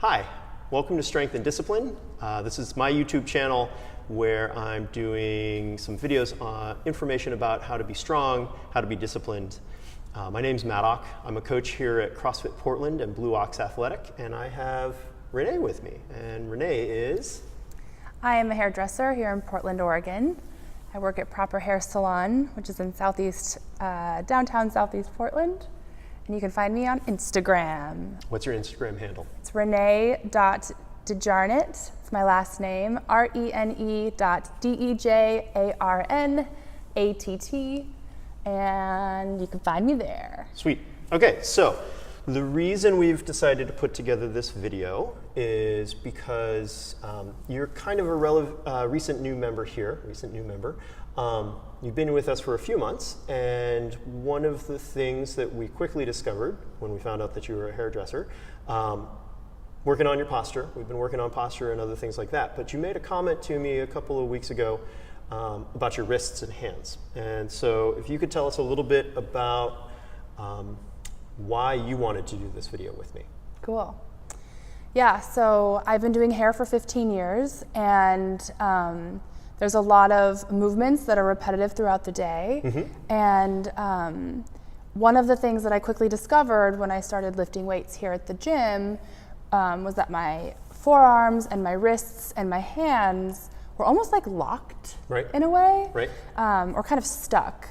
Hi, welcome to Strength and Discipline. This is my YouTube channel where I'm doing some videos on information about how to be strong, how to be disciplined. My name's Maddock. I'm a coach here at CrossFit Portland and Blue Ox Athletic, and I have Rene with me. And Rene is? I am a hairdresser here in Portland, Oregon. I work at Proper Hair Salon, which is in downtown Southeast Portland. And you can find me on Instagram. What's your Instagram handle? It's Rene.DeJarnatt. It's my last name, RENE.DEJARNATT. And you can find me there. Sweet. Okay, so the reason we've decided to put together this video is because you're kind of a recent new member here, you've been with us for a few months, and one of the things that we quickly discovered when we found out that you were a hairdresser, working on your posture. We've been working on posture and other things like that, but you made a comment to me a couple of weeks ago about your wrists and hands. And so if you could tell us a little bit about why you wanted to do this video with me. Cool. Yeah, so I've been doing hair for 15 years, and there's a lot of movements that are repetitive throughout the day. Mm-hmm. And one of the things that I quickly discovered when I started lifting weights here at the gym was that my forearms and my wrists and my hands were almost like locked, right, in a way, right, or kind of stuck.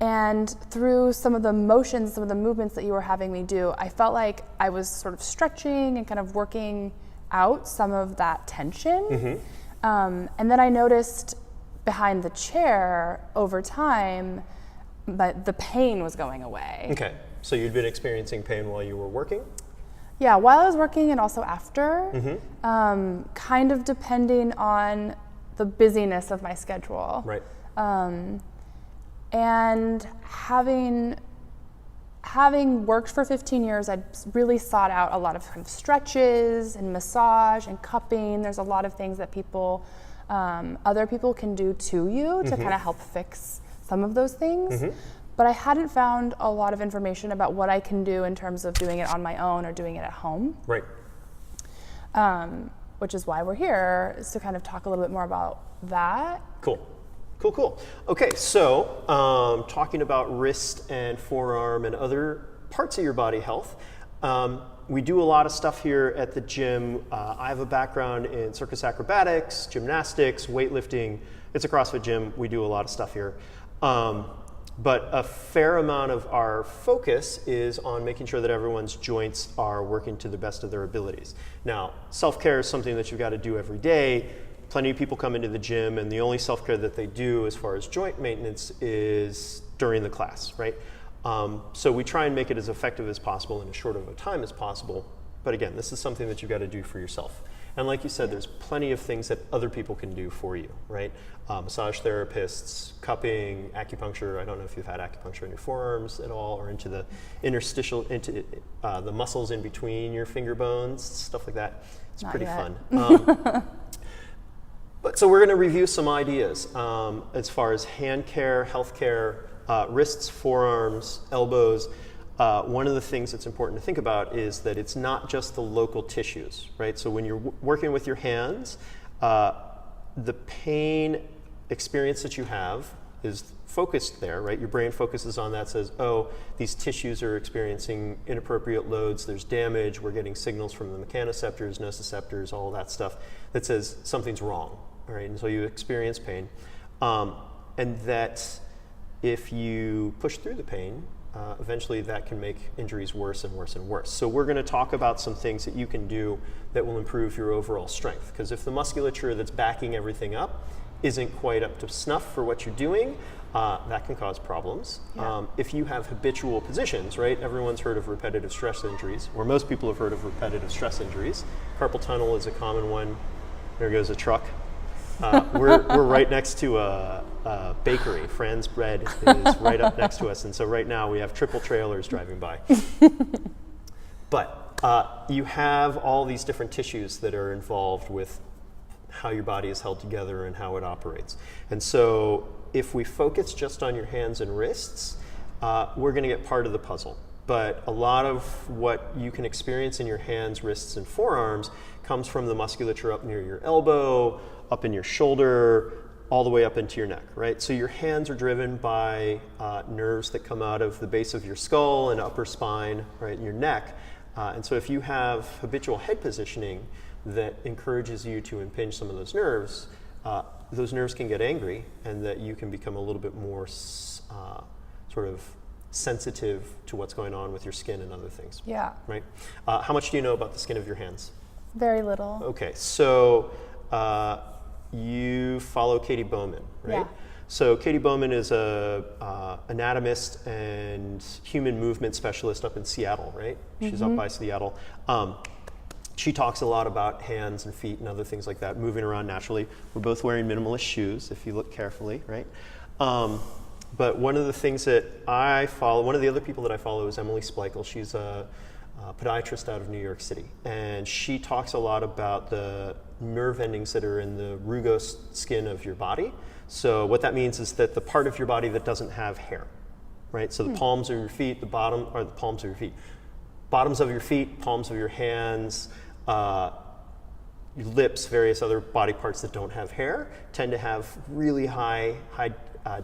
And through some of the motions, some of the movements that you were having me do, I felt like I was sort of stretching and kind of working out some of that tension. Mm-hmm. And then I noticed behind the chair over time that the pain was going away. Okay, so you'd been experiencing pain while you were working? Yeah, while I was working and also after, mm-hmm. Kind of depending on the busyness of my schedule. Right. And having worked for 15 years, I really sought out a lot of kind of stretches and massage and cupping. There's a lot of things that other people can do to you to mm-hmm. kind of help fix some of those things. Mm-hmm. But I hadn't found a lot of information about what I can do in terms of doing it on my own or doing it at home. Right. Which is why we're here, is to kind of talk a little bit more about that. Cool. Okay, so talking about wrist and forearm and other parts of your body health, we do a lot of stuff here at the gym. I have a background in circus acrobatics, gymnastics, weightlifting. It's a CrossFit gym. We do a lot of stuff here. But a fair amount of our focus is on making sure that everyone's joints are working to the best of their abilities. Now, self-care is something that you've got to do every day. Plenty of people come into the gym, and the only self-care that they do as far as joint maintenance is during the class, right? So we try and make it as effective as possible in as short of a time as possible. But again, this is something that you've got to do for yourself. And like you said, there's plenty of things that other people can do for you, right? Massage therapists, cupping, acupuncture. I don't know if you've had acupuncture in your forearms at all, or into the interstitial, into the muscles in between your finger bones, stuff like that. It's Not pretty yet. fun. But so we're going to review some ideas as far as hand care, health care, wrists, forearms, elbows. One of the things that's important to think about is that it's not just the local tissues, right? So when you're working with your hands, the pain experience that you have is focused there, right? Your brain focuses on that, says, oh, these tissues are experiencing inappropriate loads, there's damage, we're getting signals from the mechanoceptors, nociceptors, all that stuff that says something's wrong, all right? And so you experience pain. And that if you push through the pain, eventually that can make injuries worse and worse and worse. So we're going to talk about some things that you can do that will improve your overall strength. Because if the musculature that's backing everything up isn't quite up to snuff for what you're doing, that can cause problems. Yeah. If you have habitual positions, right? Everyone's heard of repetitive stress injuries, or most people have heard of repetitive stress injuries. Carpal tunnel is a common one. There goes a truck. We're right next to a bakery. Fran's Bread is right up next to us, and so right now we have triple trailers driving by. But you have all these different tissues that are involved with how your body is held together and how it operates. And so if we focus just on your hands and wrists, we're going to get part of the puzzle. but a lot of what you can experience in your hands, wrists, and forearms comes from the musculature up near your elbow, up in your shoulder, all the way up into your neck, right? So your hands are driven by nerves that come out of the base of your skull and upper spine, right, your neck. And so if you have habitual head positioning that encourages you to impinge some of those nerves can get angry, and that you can become a little bit more sort of sensitive to what's going on with your skin and other things. Yeah. Right? How much do you know about the skin of your hands? Very little. Okay, so you follow Katie Bowman, right? Yeah. So Katie Bowman is a anatomist and human movement specialist up in Seattle, right? She's up by Seattle. She talks a lot about hands and feet and other things like that, moving around naturally. We're both wearing minimalist shoes, if you look carefully, right? But one of the things that I follow, one of the other people that I follow is Emily Splichal. She's a podiatrist out of New York City. And she talks a lot about the nerve endings that are in the rugose skin of your body. So what that means is that the part of your body that doesn't have hair, right? So the palms of your feet, the palms of your feet, bottoms of your feet, palms of your hands, your lips, various other body parts that don't have hair tend to have really high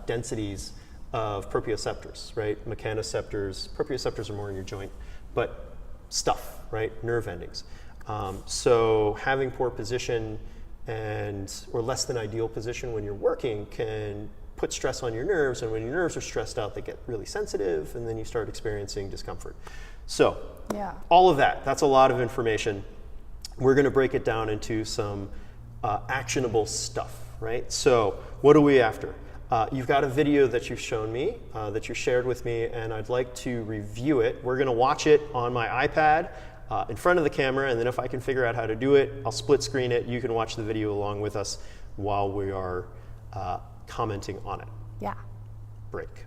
densities of proprioceptors, right? Mechanoceptors. Proprioceptors are more in your joint, but stuff, right? Nerve endings. So having poor position or less than ideal position when you're working can put stress on your nerves, and when your nerves are stressed out, they get really sensitive, and then you start experiencing discomfort. So all of that's a lot of information. We're going to break it down into some actionable stuff, right? So what are we after? You've got a video that you've shown me, that you shared with me, and I'd like to review it. We're going to watch it on my iPad in front of the camera, and then if I can figure out how to do it, I'll split screen it. You can watch the video along with us while we are commenting on it. Yeah. Break.